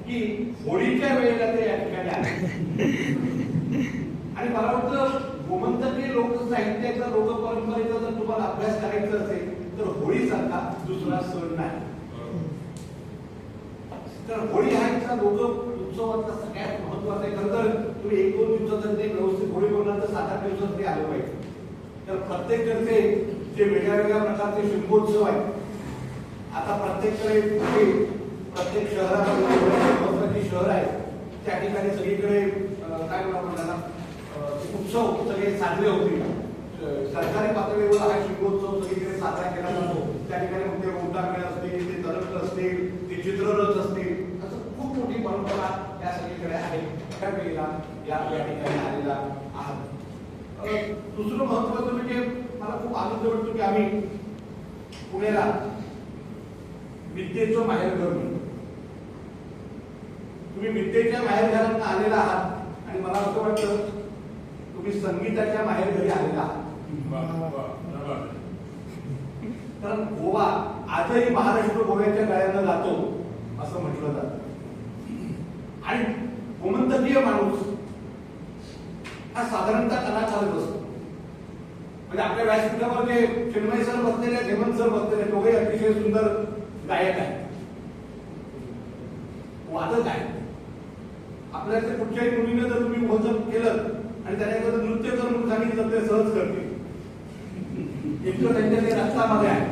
की होळीच्या वेळेला ते या ठिकाणी आले. आणि मला वाटतं गोमंतकीय लोकसाहित्याचा लोक परंपरेचा जर तुम्हाला अभ्यास करायचा असेल तर होळीसारखा दुसरा सण नाही. तर होळी हा इथला लोक उत्सवाचा सगळ्यात महत्वाचा आहे. खरं तर तुम्ही 1-2 दिवसात ते व्यवस्थित होळी बोलणार तर 7-8 दिवसात ते आलं पाहिजे. तर प्रत्येककडचे जे वेगळ्या प्रकारचे शिल्पोत्सव आहेत, आता प्रत्येककडे प्रत्येक शहरामध्ये महत्वाची शहर आहेत त्या ठिकाणी सगळीकडे काय म्हणतात उत्सव सगळे साजरे होतील. सरकारी पातळीवर हा शिल्पोत्सव सगळीकडे साजरा केला जातो. त्या ठिकाणी मग ते रोटांगण असतील, ते तरंग असतील, ते चित्ररथ असतील, असं खूप मोठी परंपरा या सगळीकडे आहे. त्या वेळेला या ठिकाणी आलेला आहात. दुसरं महत्वाचं म्हणजे मला खूप आनंद वाटतो की आम्ही पुण्याला विद्येचं माहेरघर म्हणतो. तुम्ही विद्येच्या माहेरघरात आलेला आहात आणि मला असं वाटतं तुम्ही संगीताच्या माहेरघरी आलेला आहात. कारण गोवा आजही महाराष्ट्र गोव्याच्या गळ्यानं जातो असं म्हटलं जातं. आणि गोमंतकीय माणूस हा साधारणतः कलाकारच असतो. म्हणजे आपल्या व्यासपीठावर जे चिन्मय सर बसलेले आहेत, हेमंत सर बसलेले, दोघे अतिशय सुंदर गायक आहेत, वादक आहेत. आपल्याला कुठच्याही मुलीने जर तुम्ही वचन केलं आणि त्याने जर नृत्य कर म्हणून सांगितलं ते सहज करते. इतकं त्यांच्या ते रक्तामध्ये आहे.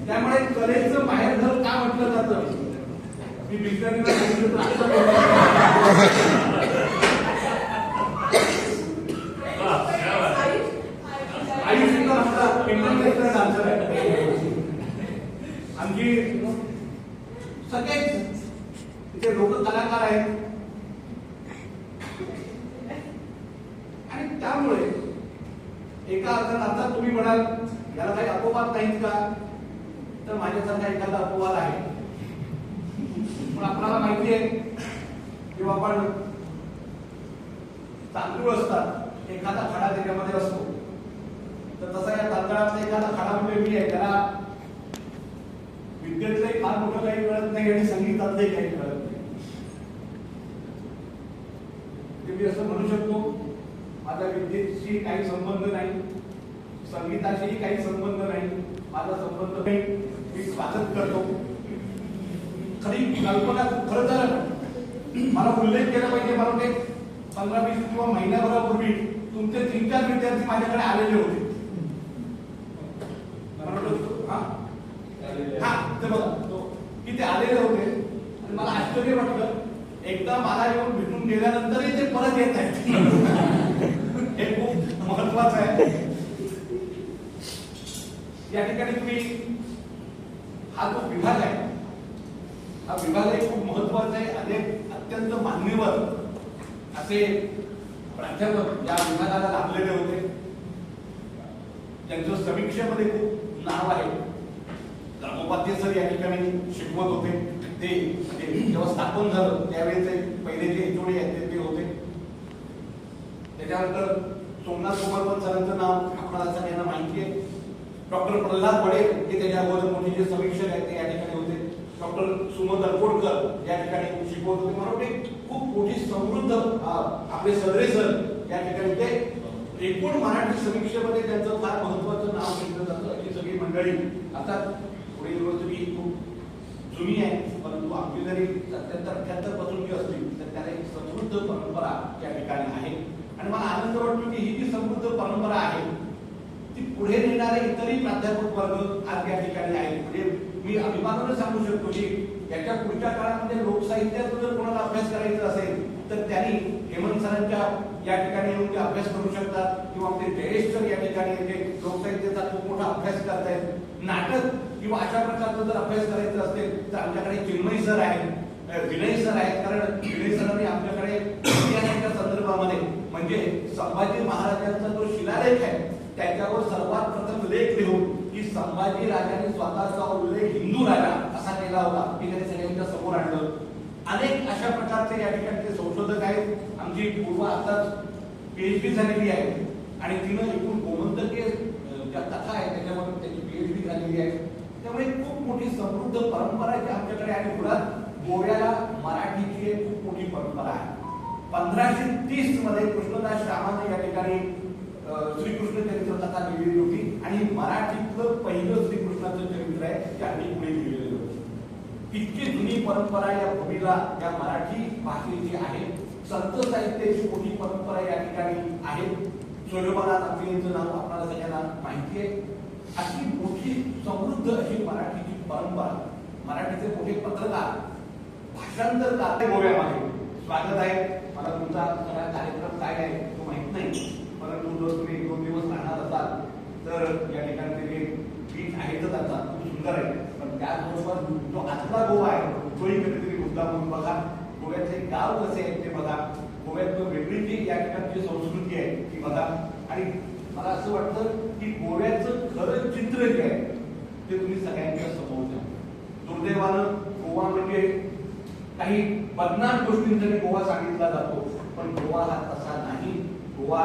त्यामुळे कलेचं माहेरघर का म्हटलं जातं मी बिचारीला सांगितलं आयुष्य आपला इंटरनॅशनल डान्सर आहे. आमची सगळेच तिथे लोक कलाकार आहेत. आणि त्यामुळे एका अर्थात तुम्ही म्हणाल याला काही अपवाद नाहीत का, तर माझ्यासारखा एखादा अपवाद आहे. पण आपल्याला माहिती आहे जेव्हा आपण तांदूळ असतात एखादा खडा त्याच्यामध्ये असतो, तर तसा या तांदळातला एखादा खडा म्हणजे मी आहे. त्याला विद्येतलंही फार मोठं काही कळत नाही आणि संगीतातलंही काही कळत नाही. मी असं म्हणू शकतो माझा विद्येशी काही संबंध नाही, संगीताशीही काही संबंध नाही, माझा संबंध नाही. मी स्वागत करतो. खरी कल्पना खरं तर मला उल्लेख केला पाहिजे. मला ते 15-20 किंवा महिन्याभरापूर्वी तुमचे 3-4 विद्यार्थी माझ्याकडे आलेले होते. ते बघा की ते आलेले होते आणि मला आश्चर्य वाटलं. एकदा मला येऊन भेटून गेल्यानंतरही ते परत येत आहेत. हे खूप महत्वाचं आहे. या ठिकाणी तुम्ही हा जो विभाग आहे हा विभागही खूप महत्वाचा आहे. अनेक अत्यंत मान्यवर असे प्राध्यापक या विभागाला लाभलेले होते. त्यांचं समीक्षेमध्ये खूप नाव आहे. उपाध्याय सर या ठिकाणी शिकवत होते. ते म्हणजे जेव्हा स्थापन झालं त्यावेळेचे पहिले जे एचओडी आहेत ते होते. त्याच्यानंतर सोमनाथ कुमार सरांचं नाव आपल्याला सगळ्यांना माहिती आहे. डॉक्टर प्रल्हाद पडेल हे त्याच्या अगोदर मोठे जे समीक्षक आहेत ते या ठिकाणी होते. डॉक्टर सुमन अरकोडकर या ठिकाणी शिकवत होते. मला वाटते खूप मोठी समृद्ध आपले सदरे सर या ठिकाणी होते. एकूण मराठी समीक्षेमध्ये त्यांचं फार महत्वाचं नाव घेतलं जातं. ही सगळी मंडळी आता पुढे युनिव्हर्सिटी खूप जुनी आहे, परंतु आपली जरी 77-78 पासूनची असतील तर त्याला एक समृद्ध परंपरा या ठिकाणी आहे. आणि मला आनंद वाटतो की ही जी समृद्ध परंपरा आहे ती पुढे नेणारे इतरही प्राध्यापक वर्ग आज या ठिकाणी आहेत. म्हणजे मी अभिमानाने सांगू शकतो की याच्या पुढच्या काळामध्ये लोकसाहित्याचा जर कोणाला अभ्यास करायचा असेल तर त्यांनी हेमंत सरांच्या या ठिकाणी येऊन ते अभ्यास करू शकतात. किंवा ते जयेश सर या ठिकाणी येते लोकसाहित्याचा खूप मोठा अभ्यास करतायत. नाटक किंवा अशा प्रकारचा जर अभ्यास करायचा असेल तर आमच्याकडे चिन्मय सर आहेत, विनय सर आहेत. कारण विनय सरांनी आपल्याकडे इतिहासाच्या संदर्भामध्ये म्हणजे संभाजी महाराजांचा जो शिलालेख आहे त्याच्यावर सर्वात प्रथम लेख लिहून की संभाजी राजाने स्वतःचा उल्लेख हिंदू राजा असा केला होता की त्याने सगळ्यांच्या समोर आणलं. अनेक अशा प्रकारचे या ठिकाणचे संशोधक आहेत. आमची पूर्व आताच पीएचडी झालेली आहे आणि तिनं एकूण गोमंतकीय ज्या कथा आहेत त्याच्यामध्ये त्याची पीएचडी झालेली आहे. त्यामुळे खूप मोठी समृद्ध परंपरा आहे आमच्याकडे. आणि मुळात गोव्याला मराठीची एक खूप मोठी परंपरा आहे. 1530 मध्ये कृष्णदास रामाने या ठिकाणी श्रीकृष्ण चरित्र कथा लिहिली होती आणि मराठीतलं पहिलं श्रीकृष्णाचं चरित्र आहे त्यांनी पुढे लिहिलेलं होतं. इतकी जुनी परंपरा या भूमीला या मराठी भाषेची आहे. संत साहित्याची मोठी परंपरा या ठिकाणी आहे. सूर्यमनाथ आपटे यांचं नाव आपल्याला सगळ्यांना माहिती आहे. अशी मोठी समृद्ध अशी मराठीची परंपरा, मराठीचे मोठे पत्रकार, भाषांतरकार गोव्यामध्ये स्वागत आहे. मला तुमचा सगळा कार्यक्रम काय आहे तो माहित नाही, परंतु जर तुम्ही 1-2 दिवस राहणार असाल तर या ठिकाणी जे बीच आहेतच आता खूप सुंदर आहे. पण त्याचबरोबर जो आजचा गोवा आहे तोही कधीतरी मुद्दा म्हणून बघा. गोव्याचे गाव कसे आहेत ते बघा. गोव्यात वेगळी जी या ठिकाणची संस्कृती आहे ती बघा. आणि मला असं वाटतं की गोव्याचं खरं चित्र जे आहे ते तुम्ही सगळ्यांच्या समोर द्या. दुर्दैवानं गोवा म्हणजे काही बदनाम गोष्टींसाठी गोवा सांगितला जातो, पण गोवा हा तसा नाही. गोवा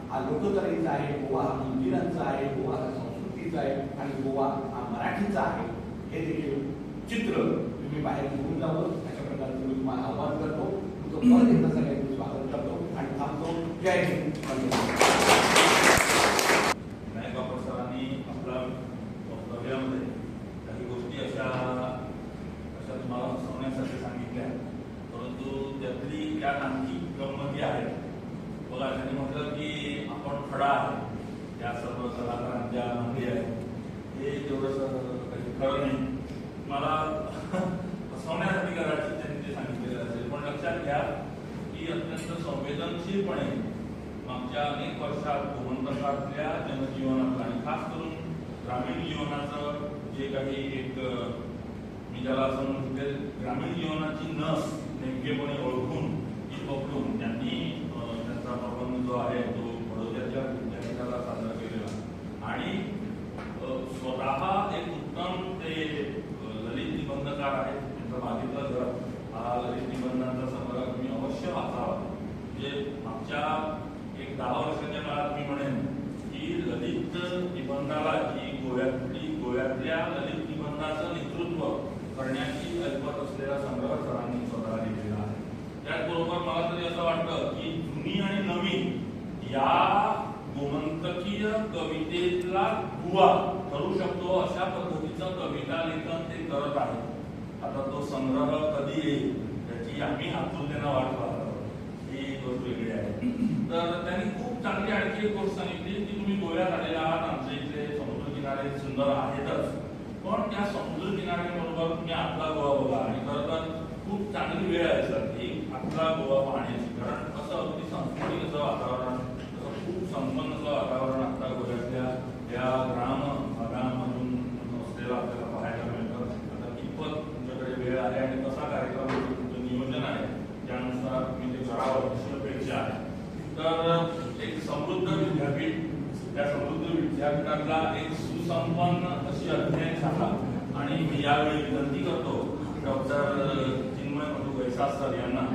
हा लोककलेचा आहे, गोवा हा मंदिरांचा आहे, गोवा हा संस्कृतीचा आहे आणि गोवा हा मराठीचा आहे. हे देखील चित्र तुम्ही बाहेर घेऊन जावं अशा प्रकारे मी तुम्हाला आवाहन करतो. तुमचं परत एकदा सगळ्यांचं स्वागत करतो आणि थांबतो. जय हिंद. नायक बापट सरांनी आपल्या वक्तव्यामध्ये काही गोष्टी अशा तुम्हाला हसवण्यासाठी सांगितल्या, परंतु त्यातली त्यात आणखी गंमती आहेत. बघा, त्यांनी म्हटलं की आपण खडा आहे, त्या सर्व कलाकारांच्या मध्ये आहे, हे तेवढंसं काही खरं नाही. मला हसवण्यासाठी कदाचित त्यांनी ते सांगितलेलं असेल, पण लक्षात घ्या की अत्यंत संवेदनशीलपणे मागच्या अनेक वर्षात गोमंतकातल्या जनजीवनातलं आणि खास करून ग्रामीण जीवनाचं जे काही एक मी ज्याला असं म्हणते ग्रामीण जीवनाची नस नेमकेपणे ओळखून ती पकडून त्यांनी त्यांचा प्रबंध जो आहे तो बडोद्याच्या विद्यापीठाला सादर केलेला आणि स्वतः एक उत्तम ते ललित निबंधकार आहेत. त्यांचं मागितलं जर हा ललित निबंधांचा संग्रह तुम्ही अवश्य वाचावा. म्हणजे मागच्या एक 10 वर्षाच्या काळात मी म्हणेन की ललित निबंधाला ही गोव्यातल्या ललित निबंधाचं नेतृत्व करण्याची ऐपत असलेला संग्रह सरांनी स्वतः लिहिलेला आहे. त्याचबरोबर मला तरी असं वाटतं की जुनी आणि नवीन या गोमंतकीय कवितेला दुवा ठरू शकतो अशा पद्धतीचं कविता लेखन ते करत आहेत. आता तो संग्रह कधी येईल त्याची आम्ही आतुरतेनं वाट पाहत आहोत, ही गोष्ट वेगळी आहे. तर त्यांनी खूप चांगली आणखी एक गोष्ट सांगितली की तुम्ही गोव्यात आलेला आहात, आमच्या इथले समुद्र किनारे सुंदर आहेतच, पण त्या समुद्र किनाऱ्याबरोबर तुम्ही आपला गोवा बघा. आणि खरं तर खूप चांगली वेळ आहे सर ही आपला गोवा पाहण्याची. कारण कसं अगदी संस्कृती कसं वातावरण, तसं खूप संपन्न असं वातावरण आता गोव्यातल्या या ग्राम भागामधून असलेलं आपल्याला पाहायला मिळतं. आता कितपत तुमच्याकडे वेळ आहे आणि कसा कार्यक्रम तुमचं नियोजन आहे त्यानुसार तुम्ही ते करावं अशी अपेक्षा आहे. तर एक समृद्ध विद्यापीठ, त्या समृद्ध विद्यापीठातला एक सुसंपन्न अशी अध्ययन शाखा आणि मी यावेळी विनंती करतो डॉक्टर चिन्मय मधु वैसास सर यांना.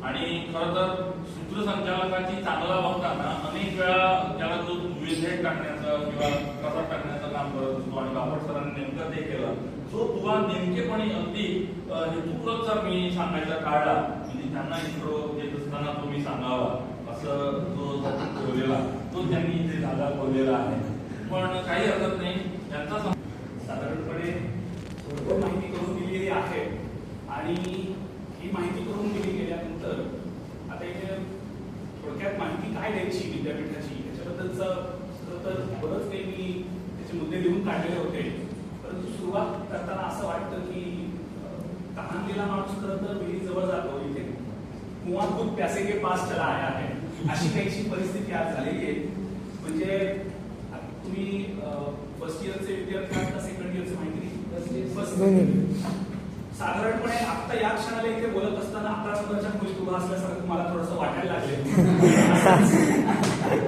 आणि खरं तर सूत्रसंचालकाची चांगला बघताना अनेक वेळा त्याला जो विझेट टाकण्याचं किंवा प्रसाद टाकण्याचं काम करत असतो आणि बापट सरांनी नेमकं ते केलं. जो तुला नेमकेपणे अगदी हेतुपूर्वक जर मी सांगायचा टाळला म्हणजे त्यांना इंट्रो देत असताना तो मी सांगावा असं जो बोललेला तो त्यांनी इथे जागा बोललेला आहे. पण काही हरकत नाही, त्यांचा साधारणपणे थोडक्यात माहिती करून दिलेली आहे. आणि ही माहिती करून दिली गेल्यानंतर आता इथे थोडक्यात माहिती काय द्यायची विद्यापीठाची याच्याबद्दलचं खरं तर बरंच काही मी त्याचे मुद्दे लिहून काढलेले होते. परंतु सुरुवात करताना असं वाटतं की तहानलेला माणूस खरं तर विहिरी जवळ जातो. इथे कुआं खुद प्यासे के पास चला आया है अशी काहीशी परिस्थिती आज झालेली आहे. म्हणजे तुम्ही फर्स्ट इयरचे विद्यार्थी आहात का सेकंड इयरचे माहिती नाही. साधारणपणे आता या क्षणाला इथे बोलत असताना 11 नंबरच्या खोलीत उभा असल्यासारखं मला थोडंसं वाटायला लागले.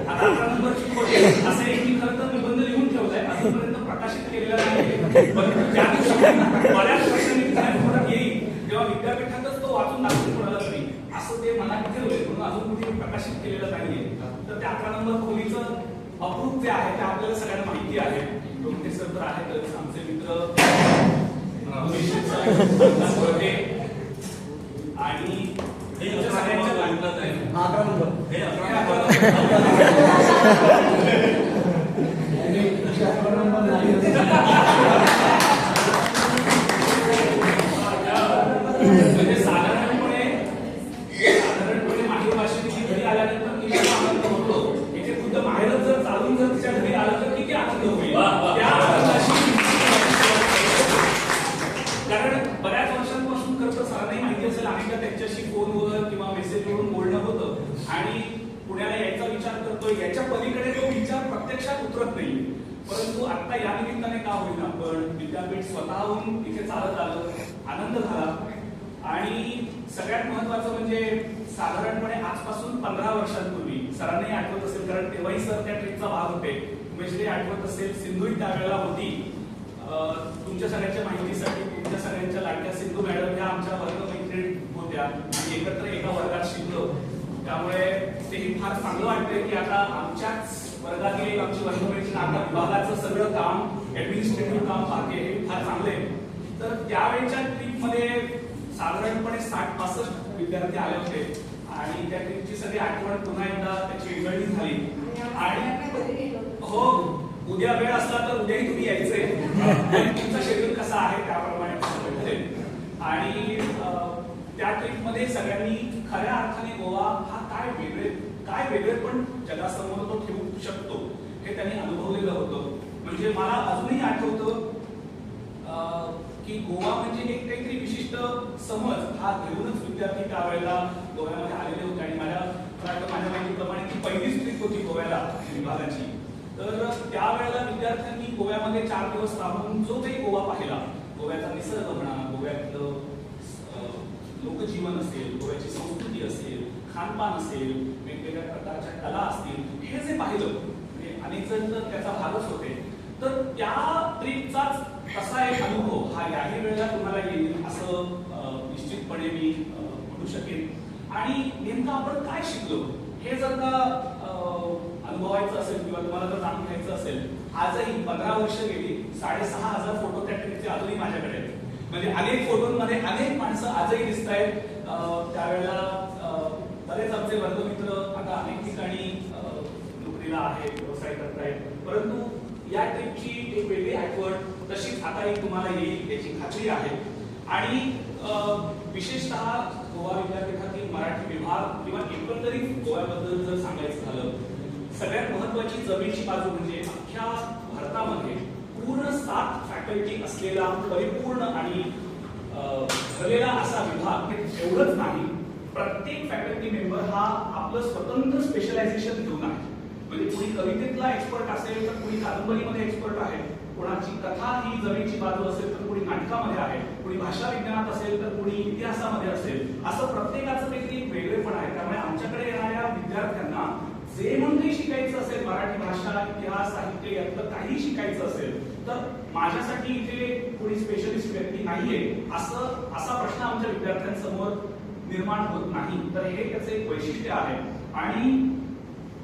आता 11 नंबरची खोली असं एक मी खरं तर निबंध लिहून ठेवलाय, अजूनपर्यंत प्रकाशित केलेला नाही. परंतु ज्या दिवशी बऱ्याच वर्षांनी येईल तेव्हा विद्यापीठातच तो वाचून दाखवून पडायला तरी असं ते मनात ठेवलंय, म्हणून अजून कुठे प्रकाशित केलेलं नाहीये. तर त्या 11 नंबर खोलीचं अप्रूप जे आहे ते आपल्याला सगळ्यांना माहिती आहे. दोन ते सत्र आहेतच आमचे मित्र 11 नंबर. हे हे 11 11 आणि 11 नंबर नाही. म्हणजे साधारणपणे माहीर भाषेची घरी आल्यानंतर तिला आनंद होतो. इथे खुद्द माहेरच जर चालून जर तिच्या घरी आलं तर किती आनंद होईल. वा, वा. त्या आनंदाशी कारण बऱ्याच वर्षांपासून खरं तर सरांनाही माहिती असेल अनेकदा त्यांच्याशी फोनवर किंवा मेसेजवरून बोलणं होतं आणि पुण्याला यायचा विचार करतोय. याच्या पलीकडे तो विचार प्रत्यक्षात उतरत नाही. परंतु आता या निमित्ताने का होईना पण विद्यापीठ स्वतःहून इथे चालत आलं, आनंद झाला. आणि सगळ्यात महत्वाचं म्हणजे साधारणपणे आजपासून 15 वर्षांपूर्वी सरांनाही आठवत असेल कारण तेव्हाही सर त्या ट्रिपचा भाग होते. उमेशलाही आठवत असेल सिंधूही त्यावेळेला होती. तुमच्या सगळ्यांच्या माहितीसाठी तुमच्या सगळ्यांच्या लाडक्या सिंधू मॅडम ह्या आमच्या वर्गमैत्रिणी होत्या आणि एकत्र एका वर्गात शिकलो. त्यामुळे तेही फार चांगलं वाटतंय की आता आमच्याच वर्गातील एक आमची वर्गमैत्रीण आता विभागाचं सगळं काम ऍडमिनिस्ट्रेटिव्ह काम पाहते. हे फार चांगलं आहे. तर त्यावेळेच्या ट्रिपमध्ये साधारणपणे 60-65 विद्यार्थी आले होते आणि त्या ट्रिपची सगळी आठवण पुन्हा एकदा त्याची वेगळी झाली. आणि हो उद्या वेळ असला तर उद्याही तुम्ही यायचंय. तुमचा शेड्यूल कसा आहे त्याप्रमाणे भेटेल. आणि त्या ट्रिपमध्ये सगळ्यांनी खऱ्या अर्थाने गोवा हा काय वेगळे पण जगासमोर तो ठेवू शकतो हे त्यांनी अनुभवलेलं होतं. म्हणजे मला अजूनही आठवतं की गोवा म्हणजे एक काहीतरी विशिष्ट समज हा घेऊनच विद्यार्थी त्यावेळेला गोव्यामध्ये आलेले होते. आणि माझ्या माहितीप्रमाणे ती पहिलीच ट्रिप होती गोव्याला विभागाची. तर त्यावेळेला विद्यार्थ्यांनी गोव्यामध्ये 4 दिवस राहून जो काही गोवा पाहिला, गोव्याचा निसर्ग म्हणा, गोव्यातलं लोकजीवन असेल, गोव्याची संस्कृती असेल, खानपान असेल, वेगवेगळ्या प्रकारच्या कला असतील, हे जे पाहिलं म्हणजे अनेक जण तर त्याचा भागच होते. तर त्या ट्रिपचाच तसा एक अनुभव हा याही वेळेला तुम्हाला येईल असं निश्चितपणे मी म्हणू शकेन. आणि नेमकं आपण काय शिकलो हे जर का अनुभवायचं असेल किंवा तुम्हाला जर जाणून घ्यायचं असेल, आजही 15 वर्ष गेली 6500 फोटो त्या ट्रिपचे अजूनही माझ्याकडे आहेत. म्हणजे अनेक फोटोंमध्ये अनेक माणसं आजही दिसत आहेत. त्यावेळेला बरेच आमचे वर्गमित्र आता अनेक ठिकाणी नोकरीला आहेत, व्यवसाय करतायत. परंतु या ट्रिपची एक वेगळी आठवण तशीच आताही तुम्हाला येईल याची खात्री आहे. आणि विशेषतः गोवा विद्यापीठातील मराठी विभाग किंवा एकंदरीत गोव्याबद्दल जर सांगायचं झालं, सगळ्यात महत्वाची जमेची बाजू म्हणजे अख्ख्या भारतामध्ये पूर्ण 7 फॅकल्टी असलेला परिपूर्ण आणि भरलेला असा विभाग. हे एवढंच नाही, प्रत्येक फॅकल्टी मेंबर हा आपलं स्वतंत्र स्पेशलायझेशन घेऊन आहे. म्हणजे कुणी कवितेतला एक्सपर्ट असेल तर कुणी कादंबरीमध्ये एक्सपर्ट आहे, कोणाची कथा ही जमेची बाजू असेल तर कुणी नाटकामध्ये आहे, कुणी भाषा विज्ञानात असेल तर कुणी इतिहासामध्ये असेल. असं प्रत्येकाचं काहीतरी वेगळेपण आहे. त्यामुळे आमच्याकडे येणाऱ्या विद्यार्थ्यांना जे म्हणून शिकायचं असेल, मराठी भाषा, इतिहास, साहित्य यातलं काही शिकायचं असेल तर माझ्यासाठी इथे कोणी स्पेशलिस्ट व्यक्ती नाहीये असा प्रश्न आमच्या विद्यार्थ्यांसमोर निर्माण होत नाही. तर हे त्याचे एक वैशिष्ट्य आहे. आणि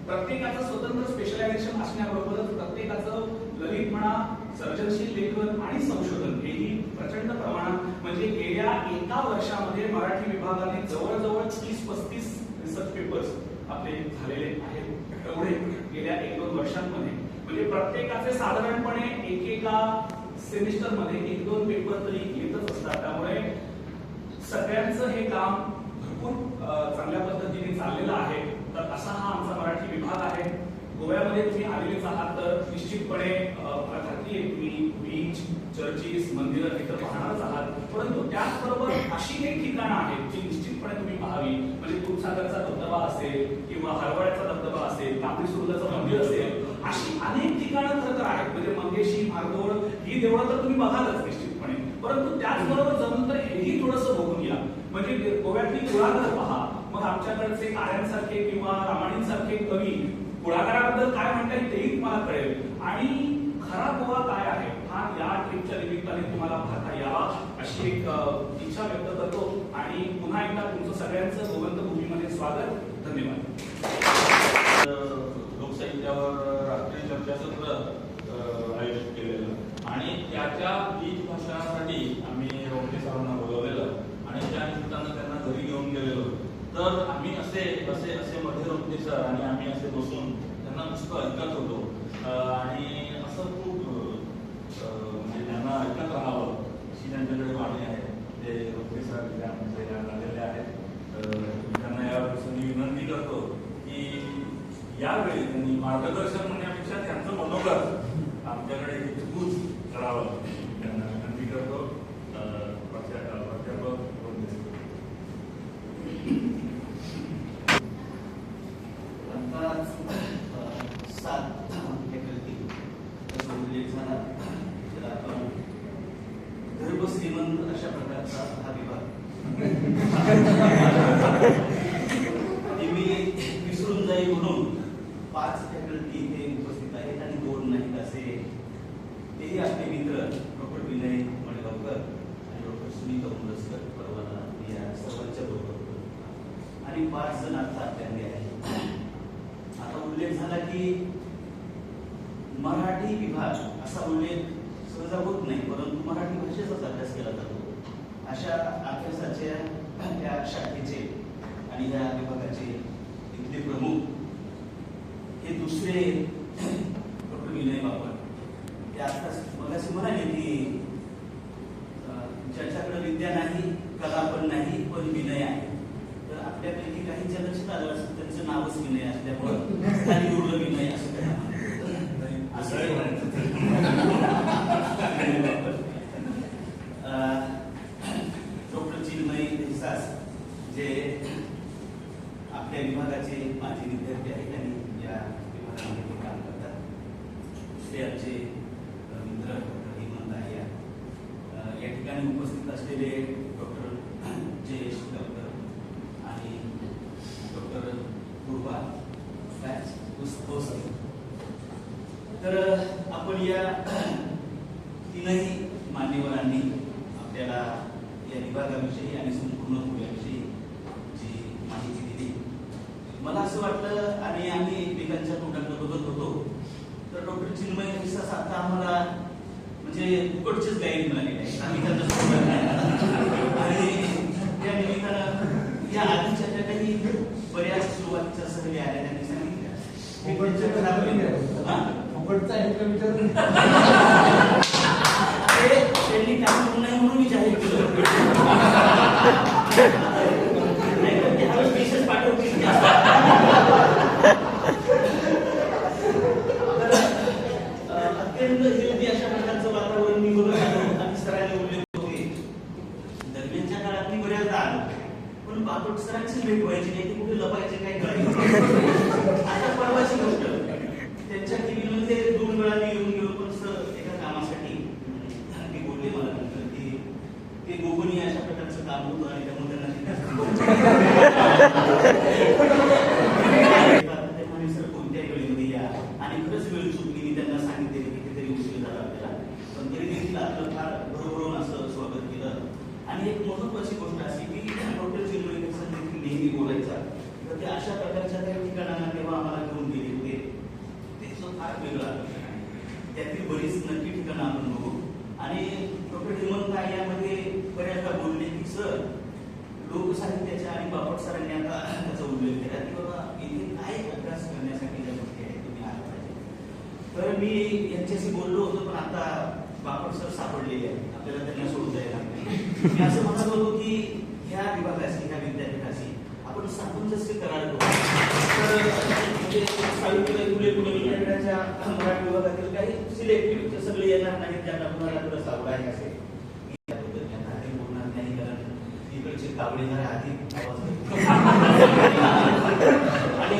प्रत्येकाचं स्वतंत्र स्पेशलायझेशन असण्याबरोबरच प्रत्येकाचं ललित म्हणा, सर्जनशील लेखन आणि संशोधन हेही प्रचंड प्रमाणात म्हणजे गेल्या एका वर्षामध्ये मराठी विभागाने जवळजवळ 30-35 रिसर्च पेपर्स आपले झालेले आहेत. एवढे गेल्या 1-2 वर्षांमध्ये म्हणजे प्रत्येकाचे साधारणपणे एकेका सेमिस्टरमध्ये 1-2 पेपर तरी येतच असतात. त्यामुळे सगळ्यांचं हे काम भरपूर चांगल्या पद्धतीने चाललेलं आहे. तर असा हा आमचा मराठी विभाग आहे. गोव्यामध्ये तुम्ही आलेलेच आहात तर निश्चितपणे मला खात्री आहे तुम्ही बीच, चर्चेस, मंदिरं हे तर पाहणारच आहात. परंतु त्याचबरोबर अशी काही ठिकाणं आहेत जी निश्चितपणे तुम्ही पाहावी. म्हणजे दूधसागरचा धबधबा असेल किंवा हरवळ्याचा धबधबा असेल, तांबडी सुर्लाचं मंदिर असेल, अशी अनेक ठिकाणं खरं तर आहेत. म्हणजे मंगेशी, मारदोळ ही देवळं तर तुम्ही बघालच निश्चितपणे. परंतु त्याचबरोबर जमून तर हेही थोडंसं बघून या. म्हणजे गोव्यातली कुळागर पहा, मग आमच्याकडचे कार्यांसारखे किंवा रामायणसारखे कवी कुळागराबद्दल काय म्हणतात तेही तुम्हाला कळेल. आणि खरा गोवा काय आहे हा या ट्रिपच्या निमित्ताने तुम्हाला पाहता यावा अशी एक इच्छा व्यक्त करतो. आणि पुन्हा एकदा तुमचं सगळ्यांचं गोवंत भूमीमध्ये स्वागत. धन्यवाद. लोकसाहित्यावर राष्ट्रीय चर्चासत्र आयोजित केलेलं आणि त्याच्या बीज भाषणासाठी आम्ही रोमटे सरांना बोलवलेलं आणि त्या निमित्तानं त्यांना घरी घेऊन गेलेलो. तर आम्ही असे असे असे असे मध्ये रोखते सर आणि आम्ही असे बसून त्यांना नुसतं ऐकत होतो आणि असं खूप म्हणजे त्यांना ऐकत राहावं अशी त्यांच्याकडे मागणी आहे. ते रोखते सर आमचे आलेले आहेत. त्यांना यावेळेस मी विनंती करतो की यावेळी त्यांनी मार्गदर्शन म्हणण्यापेक्षा त्यांचं मनोगत आमच्याकडे हितगुज करावं त्यांना विनंती करतो. श्रीमंत अशा प्रकारचा हा विभाग मी विसरून जाईल म्हणून 5 फॅकल्टी इथे उपस्थित आहेत आणि 2 नाहीत असे तेही आपले मित्र डॉक्टर विनय मडगावकर आणि डॉक्टर सुनीता उमरसकर परवाना या सर्वांच्या बरोबर आणि 5 जण आता आपल्याकडे आहेत. आता उल्लेख झाला की मराठी विभाग असा उल्लेख सहजा होत नाही, परंतु मराठी भाषेचाच अभ्यास केला जातो. अशा अभ्यासाच्या त्या शाखेचे आणि या विभागाचे इथले प्रमुख हे दुसरे डॉक्टर विनय बाबर ते आताच मगाशी म्हणाले की ज्याच्याकडे विद्या नाही, कला पण नाही, पण विनय आहे. तर आपल्यापैकी काही लक्षात आलं असं त्यांचं नावच विनय असल्यामुळं खाली उरलं विनय असं त्यांना डॉक्टर चिन्मय देसास जे आपल्या विभागाचे माजी विद्यार्थी आहेत आणि या विभागामध्ये काम करतात. ते आमचे मित्र डॉक्टर हेमंत आहे. या ठिकाणी उपस्थित असलेले डॉक्टर जयेश गावकर आणि डॉक्टर पूर्वा तर आपण या तीनही मान्यवरांनी आपल्याला या विभागाविषयी आणि संपूर्ण पुण्याविषयी जी माहिती दिली. मला असं वाटलं आणि आम्ही एकमेकांच्या तोंडाकडे बघत होतो तर डॉक्टर चिन्मय देसास आता आम्हाला म्हणजे फुकटचेच गाईड मिळालेले आहे. आम्ही त्यांना आणि त्या निमित्तानं या आधीच्या ज्या काही बऱ्याच सुरुवातीच्या सहली आल्या त्यांनी सांगितल्या त्यांनी टाकून नाही म्हणून मी जाहीर केलं विशेष पाठवतील. अत्यंत हेल्दी अशा प्रकारचं वातावरण मी बघत आलो आणि सरांनी उल्लेख होते. दरम्यानच्या काळात मी बऱ्याचदा आलो पण बापट सरांची भेट व्हायची नाही, ते कुठे लपायचे काय करायचे. आता परवाची गोष्ट त्यांच्या टीव्हीमध्ये 2 वेळा मी येऊन गेलो पण सर एका कामासाठी ते बोलले मला नंतर की ते गोपनीय अशा प्रकारचं काम होतं आणि त्यामुळे त्यांना सर कोणत्याही वेळेमध्ये या आणि खरंच वेळ चुकली. मी त्यांना सांगितले की कितीतरी उशीर झाला आपल्याला, पण तरी देखील आपलं फार भरभरून असं स्वागत केलं. आणि एक महत्वाची गोष्ट अशी की डॉक्टर चिन्मय देसास देखील नेहमी बोलायचा तर ते अशा प्रकारच्या काही ठिकाणांना तेव्हा आम्हाला घेऊन गेले होते. त्याचं फार वेगळं आकर्षण आहे. त्यातील बरीच नक्की ठिकाणं आपण बघू. आणि डॉक्टर हेमंत यामध्ये बऱ्याचदा बोलले की सर लोकसाहित्याच्या आणि बापट सरांनी आता त्याचा उल्लेख केला की बाबा इथे काय अभ्यास करण्यासाठी ज्या गोष्टी आहेत तुम्ही आला पाहिजे. तर मी यांच्याशी बोललो होतो पण आता बापट सर सापडलेले आहेत, आपल्याला त्यांना सोडून जायला लागले. मी असं म्हणत होतो की ह्या विभागाशी ह्या विद्यापीठाशी आपण सामंजस्य करार करू. तर सावित्रीबाई फुले पुणे विद्यापीठाच्या मराठी विभागातील काही सिलेक्टिव्ह सगळे येणार नाहीत ज्यांना कुणाला खरंच आवड आहे असे बोलणार नाही कारण इकडचे कावळे जरा आधी आणि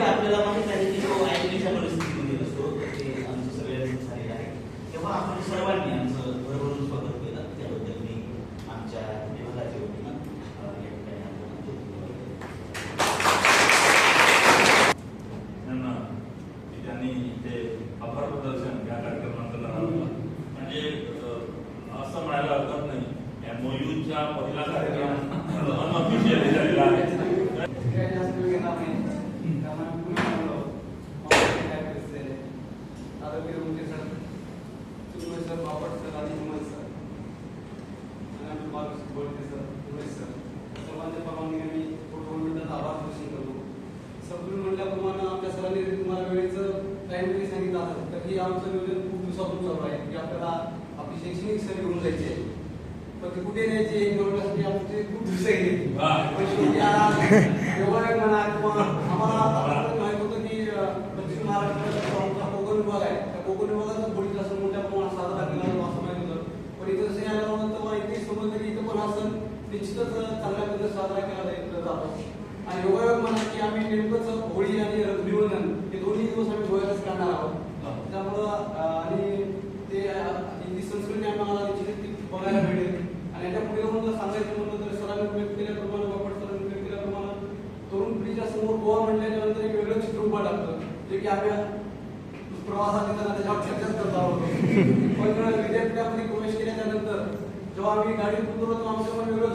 आपल्याला माहित आहे की तो ऐकण्याच्या परिस्थितीमध्ये असतो ते आमचं सगळ्यांचं झालेलं आहे. तेव्हा आपण सर्वांनी आमचं भरभरून स्वागत केलं. त्याबद्दल मी आमच्या विभागाच्या वतीनं या ठिकाणी त्यांनी ते आभार प्रदर्शन या कार्यक्रमाचं करावं. म्हणजे असं म्हणायला हरकत नाही MOUच्या पहिला कार्यक्रम अनऑफिशियल झालेला आहे. सर्वांच्या परवानगीने मी आभार देण्याची एक निवडण्यासाठी आमची खूप दिवस गेली. वा. पण शेवटी आज व्यवहार म्हणा किंवा आम्हाला आतापर्यंत माहित होतं की दक्षिण महाराष्ट्रात आमचा कोकण विभाग आहे, त्या कोकण विभागाचा होळीचा सण मोठ्या प्रमाणात साजरा केला जातो असं माहित होतं. पण इथं जसं आल्यानंतर तेव्हा इथे समजलं की इथं पण हा सण निश्चितच चांगल्या पद्धतीने साजरा केला जातो. आणि योगायोग म्हणा की आम्ही नेमकंच होळी आणि रंगनिबंधन हे दोन्ही दिवस आम्ही गोव्यातच काढणार आहोत. त्यामुळं आणि ते ती संस्कृती आम्हाला निश्चित बघायला मिळेल. आणि याच्या पुढे म्हणून सांगायचं म्हणलं तर सरांनी व्यक्त केल्याप्रमाणे बापट सरांनी व्यक्त केल्याप्रमाणे तरुण पिढीच्या समोर गोवा म्हणल्याच्या नंतर एक वेगळं चित्र उभं लागतं, जे की आम्ही प्रवासात येताना त्याच्यावर चर्चाच करत आहोत. पण विद्यापीठामध्ये प्रवेश केल्याच्या नंतर जेव्हा आम्ही गाडीत उतरलो तेव्हा आमच्या मन वेगळं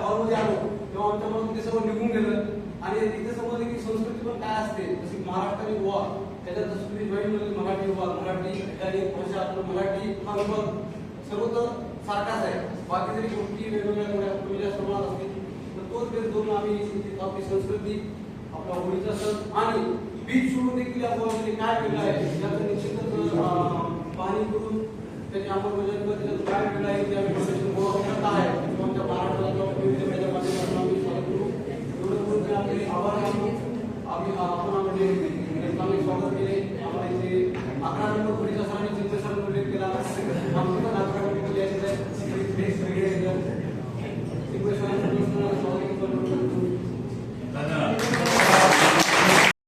हॉलमध्ये आलो तेव्हा आमच्या मनातून ते सगळं निघून गेलं. आणि तिथे समजलं की संस्कृती पण काय असते, जशी महाराष्ट्र आणि गोवा त्याच्यात जसं जॉईन मध्ये मराठी विभाग, मराठी ठिकाणी भाषा, मराठी हा विभाग सर्वत्र सारखाच आहे. बाकी जरी गोष्टी वेगवेगळ्या प्रमाणात असतील तर तोच बेस धरून आम्ही आपली संस्कृती, आपला होळीचा सण आणि बीच सोडून देखील या गोव्यामध्ये काय वेगळं आहे याचं निश्चितच पाहणी करून त्याची अंमलबजावणी करून त्याच्यात काय वेगळं आहे त्या विषयाची गोवा करत आहे किंवा आमच्या महाराष्ट्राला किंवा विविधतेच्या माध्यमातून आम्ही स्वागत करू. एवढं करून आपले आभार मानतो. आपण म्हणजे चांगले स्वागत केले.